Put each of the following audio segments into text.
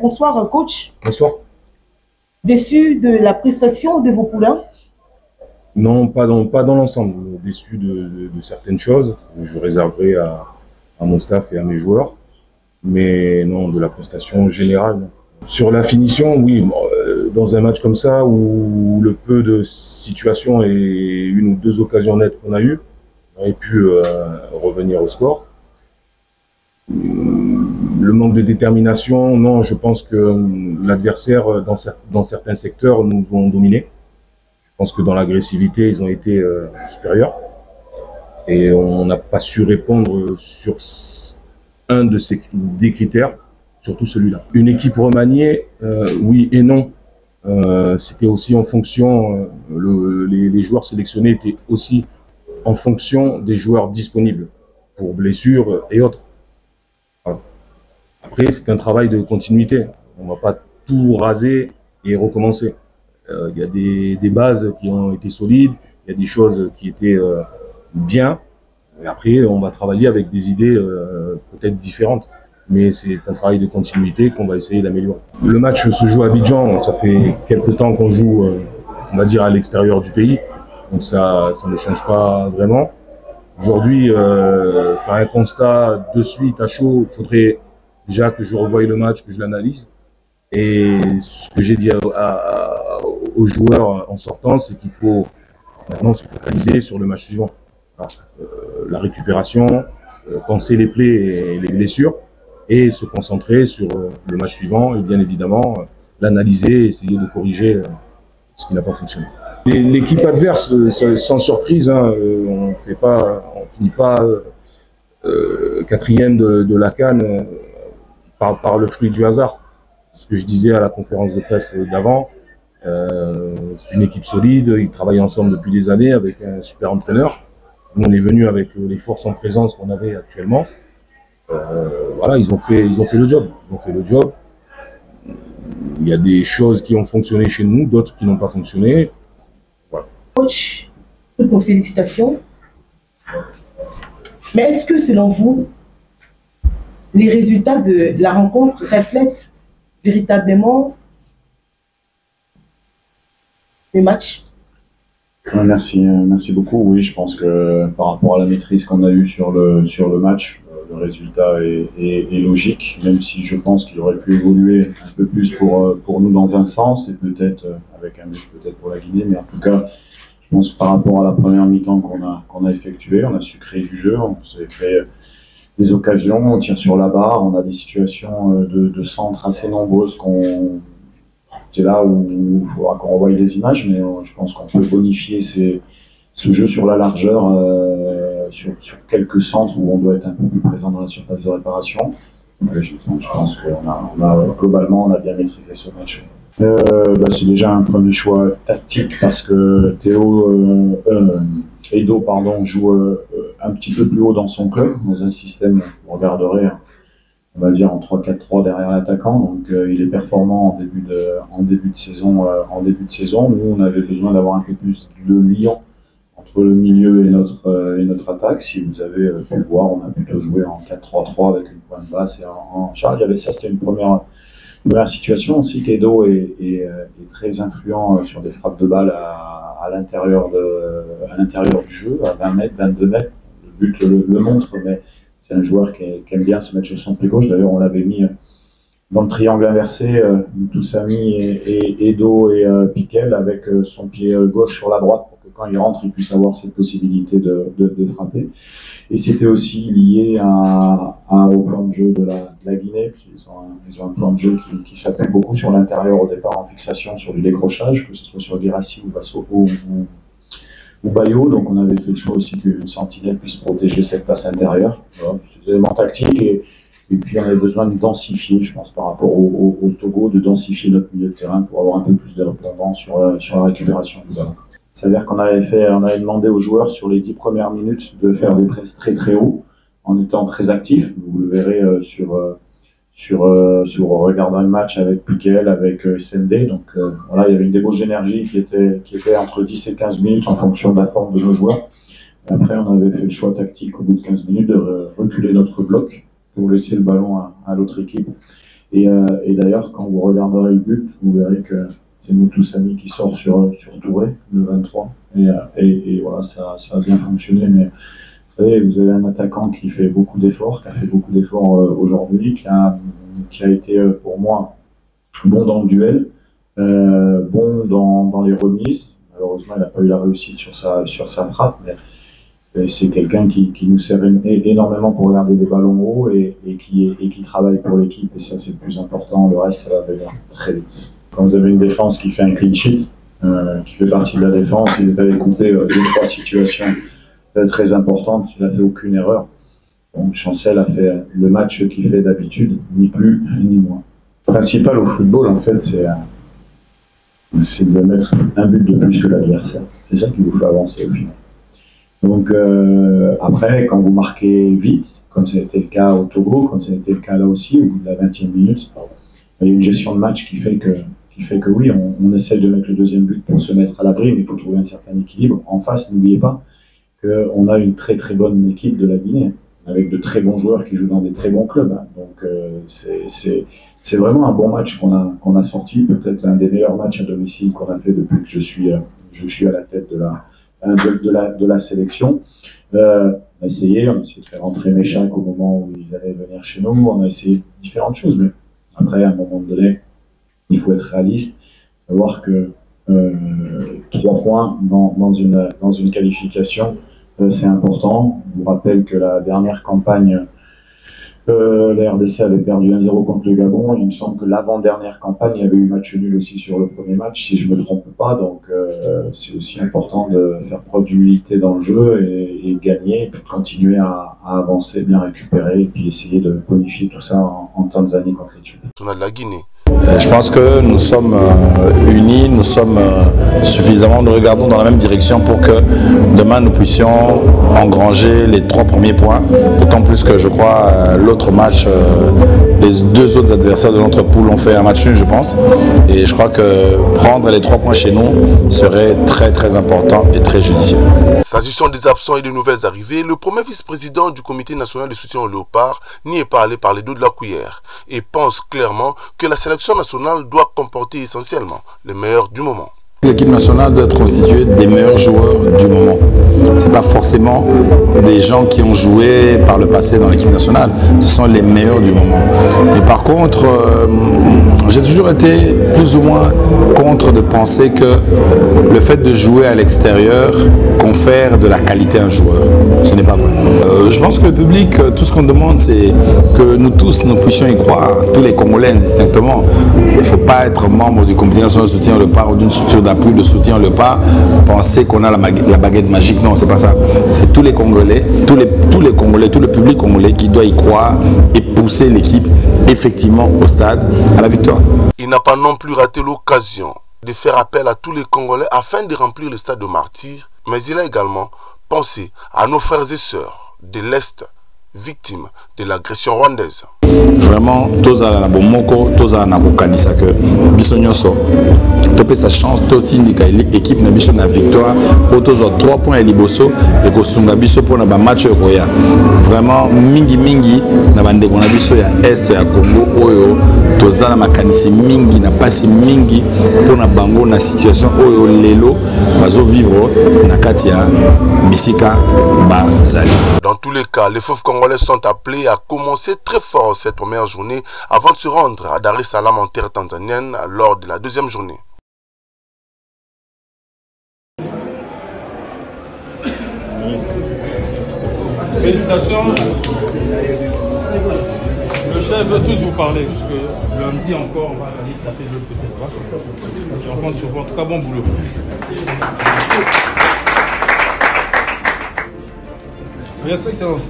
Bonsoir, coach. Bonsoir. Déçu de la prestation de vos poulains? Non, pas dans l'ensemble. Déçu de certaines choses. Je réserverai à mon staff et à mes joueurs. Mais non, de la prestation générale. Non. Sur la finition, oui. Dans un match comme ça, où le peu de situations et une ou deux occasions nettes qu'on a eues, on aurait pu revenir au score. Le manque de détermination, non, je pense que l'adversaire, dans certains secteurs, nous ont dominés. Je pense que dans l'agressivité, ils ont été supérieurs. Et on n'a pas su répondre sur un des critères, surtout celui-là. Une équipe remaniée, oui et non. C'était aussi en fonction, les joueurs sélectionnés étaient aussi en fonction des joueurs disponibles pour blessures et autres. Voilà. Après, c'est un travail de continuité. On ne va pas tout raser et recommencer. Il y a des bases qui ont été solides, il y a des choses qui étaient bien. Et après, on va travailler avec des idées peut-être différentes. Mais c'est un travail de continuité qu'on va essayer d'améliorer. Le match se joue à Abidjan. Ça fait quelques temps qu'on joue, on va dire, à l'extérieur du pays. Donc ça ne change pas vraiment. Aujourd'hui, faire un constat de suite à chaud, il faudrait déjà que je revoie le match, que je l'analyse. Et ce que j'ai dit aux joueurs en sortant, c'est qu'il faut maintenant se focaliser sur le match suivant. Voilà. La récupération, penser les plaies et les blessures, et se concentrer sur le match suivant et bien évidemment l'analyser, essayer de corriger ce qui n'a pas fonctionné. L'équipe adverse, sans surprise, hein, on finit pas quatrième de la CAN par le fruit du hasard. Ce que je disais à la conférence de presse d'avant, c'est une équipe solide, ils travaillent ensemble depuis des années avec un super entraîneur. Nous, on est venu avec les forces en présence qu'on avait actuellement. Voilà, ils ont fait le job. Ils ont fait le job. Il y a des choses qui ont fonctionné chez nous, d'autres qui n'ont pas fonctionné. Voilà. Coach, toutes nos félicitations. Mais est-ce que, selon vous, les résultats de la rencontre reflètent véritablement le match? Merci beaucoup. Oui, je pense que par rapport à la maîtrise qu'on a eue sur le match, le résultat est logique, même si je pense qu'il aurait pu évoluer un peu plus pour nous dans un sens, et peut-être avec un but peut-être pour la Guinée, mais en tout cas, je pense que par rapport à la première mi-temps qu'on a effectuée, on a su créer du jeu, on s'est créé des occasions, on tire sur la barre, on a des situations de centre assez nombreuses c'est là où il faudra qu'on revoie les images, mais je pense qu'on peut bonifier ce jeu sur la largeur, sur quelques centres où on doit être un peu plus présent dans la surface de réparation. Je pense globalement, on a bien maîtrisé ce match. C'est déjà un premier choix tactique parce que Edo joue un petit peu plus haut dans son club, dans un système, vous regarderez, on va dire en 3-4-3 derrière l'attaquant, donc il est performant en début de saison. Nous, on avait besoin d'avoir un peu plus de liant entre le milieu et notre attaque. Si vous avez pu le voir, on a plutôt joué en 4-3-3 avec une pointe basse et en charge. Ça, c'était une première situation. Aussi qu'Edo est très influent sur des frappes de balle à l'intérieur du jeu, à 20 mètres, 22 mètres. Le but le montre, mais c'est un joueur qui aime bien se mettre sur son pied gauche. D'ailleurs, on l'avait mis dans le triangle inversé, Toussami et Edo et Piquel avec son pied gauche sur la droite pour que quand il rentre, il puisse avoir cette possibilité de frapper. Et c'était aussi lié au plan de jeu de la Guinée. Ils ont un plan de jeu qui s'appuie beaucoup sur l'intérieur au départ en fixation, sur du décrochage, que ce soit sur Guirassy ou Bassoko ou Bayo, donc on avait fait le choix aussi qu'une sentinelle puisse protéger cette passe intérieure. Voilà, c'est des éléments tactiques et puis on avait besoin de densifier, je pense, par rapport au Togo, de densifier notre milieu de terrain pour avoir un peu plus de répondants sur la récupération du ballon. Ça veut dire qu'on avait demandé aux joueurs sur les 10 premières minutes de faire des presses très très hauts en étant très actifs. Vous le verrez sur regardant le match avec Piquel, avec SND. Donc voilà, il y avait une débauche d'énergie qui était entre 10 et 15 minutes en fonction de la forme de nos joueurs. Et après, on avait fait le choix tactique au bout de 15 minutes de reculer notre bloc pour laisser le ballon à l'autre équipe Et d'ailleurs, quand vous regarderez le but, vous verrez que c'est Moutoussamy qui sort sur Touré, le 23. Et voilà, ça a bien fonctionné. Mais vous savez, vous avez un attaquant qui fait beaucoup d'efforts, qui a fait beaucoup d'efforts aujourd'hui, qui a été pour moi bon dans le duel, bon dans les remises. Malheureusement, il n'a pas eu la réussite sur sa frappe, mais c'est quelqu'un qui nous sert énormément pour regarder des ballons hauts et qui travaille pour l'équipe. Et ça, c'est le plus important. Le reste, ça va venir très vite. Quand vous avez une défense qui fait un clean sheet, qui fait partie de la défense, il est allé couper 2-3 situations très importantes, il n'a fait aucune erreur. Donc Chancel a fait le match qu'il fait d'habitude, ni plus ni moins. Le principal au football, en fait, c'est de mettre un but de plus que l'adversaire. C'est ça qui vous fait avancer au final. Donc après, quand vous marquez vite, comme ça a été le cas au Togo, comme ça a été le cas là aussi, au bout de la 20e minute, il y a une gestion de match qui fait que oui, on essaie de mettre le deuxième but pour se mettre à l'abri, mais il faut trouver un certain équilibre. En face, n'oubliez pas qu'on a une très très bonne équipe de la Guinée, avec de très bons joueurs qui jouent dans des très bons clubs. Donc c'est vraiment un bon match qu'on a sorti, peut-être l'un des meilleurs matchs à domicile qu'on a fait depuis que je suis à la tête de la sélection. On a essayé de faire rentrer Méchac au moment où ils allaient venir chez nous, on a essayé différentes choses, mais après, à un moment donné, il faut être réaliste, savoir que 3 points dans une qualification, c'est important. Je vous rappelle que la dernière campagne, la RDC avait perdu 1-0 contre le Gabon. Il me semble que l'avant-dernière campagne, il y avait eu match nul aussi sur le premier match, si je ne me trompe pas. Donc c'est aussi important de faire preuve d'humilité dans le jeu et gagner, et puis de continuer à avancer, bien récupérer, et puis essayer de bonifier tout ça en Tanzanie contre l'Éthiopie. On a de la Guinée. Je pense que nous sommes unis, nous sommes suffisamment, nous regardons dans la même direction pour que demain nous puissions engranger les 3 premiers points. D'autant plus que je crois l'autre match, les 2 autres adversaires de notre poule ont fait un match nul, je pense. Et je crois que prendre les 3 points chez nous serait très très important et très judicieux. S'agissant des absents et des nouvelles arrivées, le premier vice-président du comité national de soutien aux léopards n'y est pas allé par les dos de la cuillère et pense clairement que la sélection nationale doit comporter essentiellement les meilleurs du moment. L'équipe nationale doit être constituée des meilleurs joueurs du moment. Ce n'est pas forcément des gens qui ont joué par le passé dans l'équipe nationale. Ce sont les meilleurs du moment. Et par contre, j'ai toujours été plus ou moins contre de penser que le fait de jouer à l'extérieur confère de la qualité à un joueur. Ce n'est pas vrai. Je pense que le public, tout ce qu'on demande, c'est que nous tous, nous puissions y croire. Tous les Congolais indistinctement. Il ne faut pas être membre du comité national de soutien au léopard ou d'une structure d'appui de soutien au léopard, penser qu'on a la baguette magique. Non, c'est pas ça. C'est tous les Congolais, tous les Congolais, tout le public congolais qui doit y croire et pousser l'équipe effectivement au stade à la victoire. Il n'a pas non plus raté l'occasion de faire appel à tous les Congolais afin de remplir le stade de Martyrs, mais il a également pensé à nos frères et sœurs de l'Est victimes de l'agression rwandaise. Vraiment, tozala na bomoko, tozala na kokanisa que biso nyonso topé sa chance totindika équipe na biso na victoire pour tozo 3 points à liboso et ko sunga biso pour na ba match oya. Vraiment mingi na bande ko na biso ya est ya Congo oyo tozala makanisi mingi na pasi mingi pour na bango na situation oyo lelo bazo vivre na kati ya bisika bazali. Dans tous les cas, les fauves congolais sont appelés à commencer très fort cette première journée avant de se rendre à Dar es Salaam en terre tanzanienne lors de la 2e journée. Félicitations. Le chef veut tous vous parler, puisque lundi encore, on va aller taper de l'autre côté. Je compte sur vous. En tout cas, bon boulot. Merci, excellence.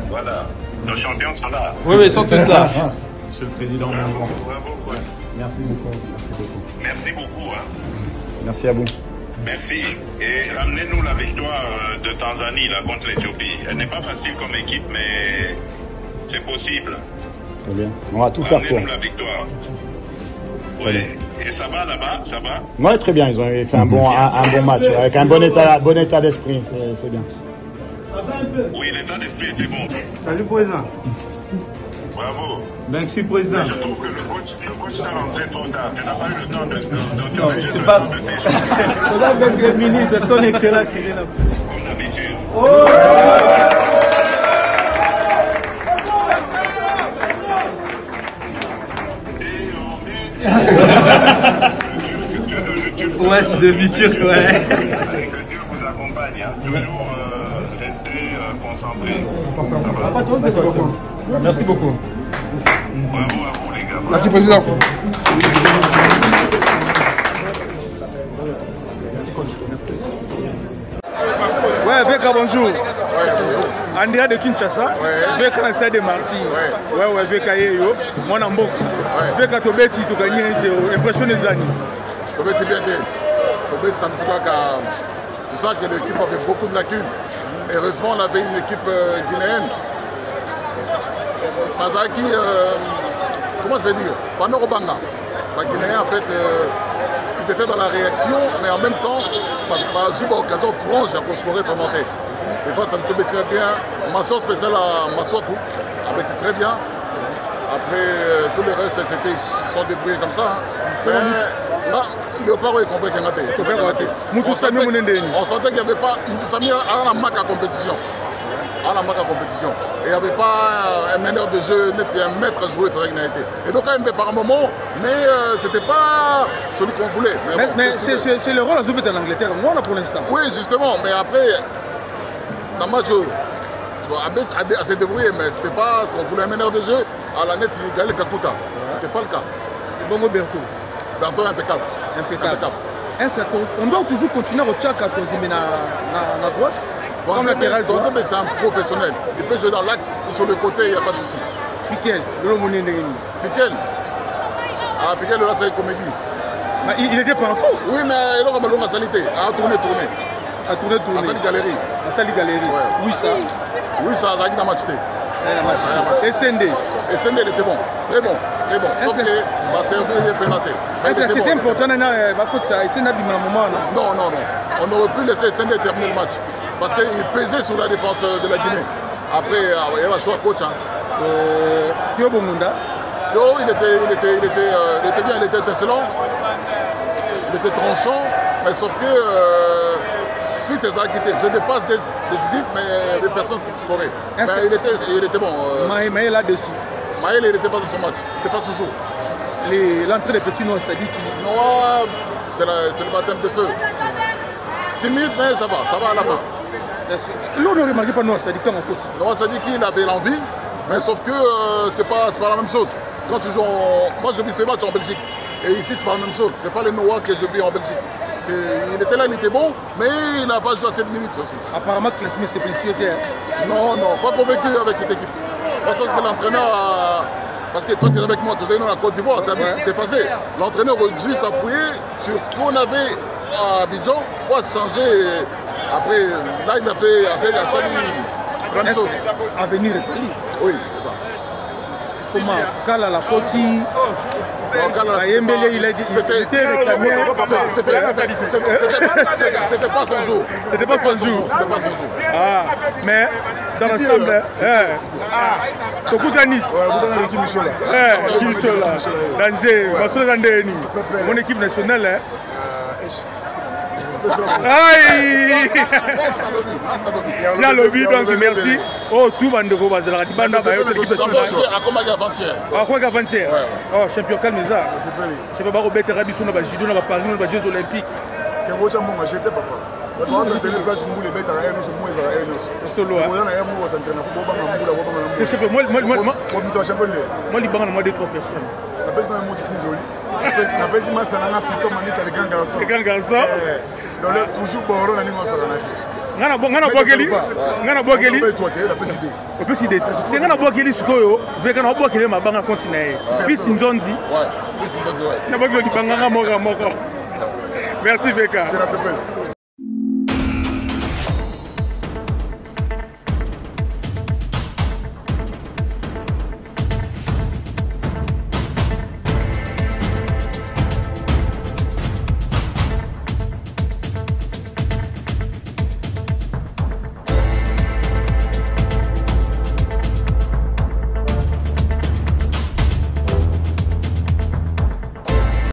Voilà, nos champions sont là. Oui, ils sont tous là. Monsieur le Président, Bravo. merci beaucoup. Merci beaucoup. Hein. Merci à vous. Merci. Et ramenez-nous la victoire de Tanzanie là, contre l'Éthiopie. Elle n'est pas facile comme équipe, mais c'est possible. Très bien. On va tout faire pour. Ramenez-nous la victoire. Oui. Et ça va là-bas, ça va? Oui, très bien. Ils ont fait un bon match avec un bon état d'esprit. C'est bien. Oui, l'état d'esprit était bon. Salut, président. Bravo. Merci, président. Mais je trouve que le coach t'a rentré trop tard. Tu n'as pas eu le temps de Non, c'est pas. C'est pas avec le ministre, son excellence, il est là. comme d'habitude. Oh! Ouais, je suis devenu turc, ouais. Que Dieu vous accompagne. Hein. Toujours rester concentré. Merci beaucoup. Bravo à vous, les gars. Merci, président. Ouais, Veka, bonjour. Ouais, bonjour. Andrea de Kinshasa. Ouais. Veka na stade de Marty. Ouais, Veka Yeyo. Moi, Nambok. Veka Tobeti, tu gagnes 1-0. Impression des années. Tobeti bien dit. Tobeti, ça me dit que je sens que l'équipe avait beaucoup de lacunes. Heureusement, on avait une équipe guinéenne. Mazaki, comment je vais dire, pendant Obanga, les Guinéens, en fait, ils étaient dans la réaction, mais en même temps, par occasion franche, pour scorer, pour monter. Des fois, ça me tombait très bien. Mention spéciale à Massoakou, avait été très bien. Après, tout le reste, ils sont débrouillés comme ça. Mais là, Léopard est convaincu qu'il a raté. On sentait qu'il n'y avait pas. Moutousami a la marque à compétition. Et il n'y avait pas un meneur de jeu net, c'est un maître à jouer très bien. Et donc, quand même, par un moment, mais ce n'était pas celui qu'on voulait. Mais c'est le rôle à jouer en Angleterre, moi, là, pour l'instant. Oui, justement, mais après, dans le match, tu vois, Abed a s'est débrouillé, mais ce n'était pas ce qu'on voulait. Un meneur de jeu, à la net, il gagnait Kakuta. Ce n'était pas le cas. Bongo Berto. Berto, impeccable. Est-ce qu'on doit toujours continuer à retirer à cause de la droite? Comme latéral droit, c'est un professionnel. Il peut jouer dans l'axe ou sur le côté, il n'y a pas de souci. Piquel, Piquel. Ah, Piquel, là, c'est une comédie. Mais il était pas en cours. Oui, mais il aura mal à salité. À tourner. À tourner. À salle galerie. Ouais. Oui, ça. Ça a gagné dans match. Et Sendé. Il était bon. Très bon. Sauf que c'est un pénalité. C'était important, non? On aurait pu laisser Sendé terminer le match. Parce qu'il pesait sur la défense de la Guinée. Après, il y avait un choix coach. Thio Bomunda. Thio, il était bien, il était excellent. Il était tranchant. Mais sauf que, suite à ça, il faisait des passes décisives, mais les personnes scoraient. Mais il était bon. Maël là-dessus. Maël, il n'était pas dans son match. C'était pas ce jour. L'entrée des petits Noah Sadi qui. Noah, c'est le baptême de feu. 10 minutes, mais ça va à la fin. Là, on ne remarque pas Noah Sadi en côté. Noah Sadi qu'il avait l'envie, mais sauf que c'est pas la même chose. Quand tu joues moi, je vis ces matchs en Belgique. Et ici, c'est pas la même chose. C'est pas le Noah que je vis en Belgique. Il était là, il était bon, mais il n'a pas joué à 7 minutes aussi. Apparemment, Classement, c'est précieux. Non, pas convaincu avec cette équipe. Parce que l'entraîneur parce que toi, tu es avec moi, tu es dans la Côte d'Ivoire, tu as vu ce qui s'est passé. L'entraîneur aurait dû s'appuyer sur ce qu'on avait à Abidjan pour changer. Après, là, il a fait à Sali plein de choses. Avenir et Sali. Oui, c'est ça. Comment Kala la Koti. Il a dit c'était réclamé. C'était pas son jour. C'était pas son jour. Ah, mais dans l'ensemble, Tokutanit. Mon équipe nationale. Aïe! Il y a le but, donc merci. Oh, tout le monde de Goba, la Banda, avant-hier. Oh, champion Kalmeza. Je ne sais pas, Robert Rabisson, Judo, Paris, les Jeux Olympiques. Moi, il parle à moi de 3 personnes. Na pesi master na Fiston Manisa le grand garçon. Le grand garçon. Donc toujours Boro na ningo sakanati. Ngana bogeli. Opeside. Ngana bogeli sikoyo, veka na bogeli mabanga continue. Fils Nzonzi. Ouais, fils Nzonzi ouais. Na bogeli banga moko. Merci Veka.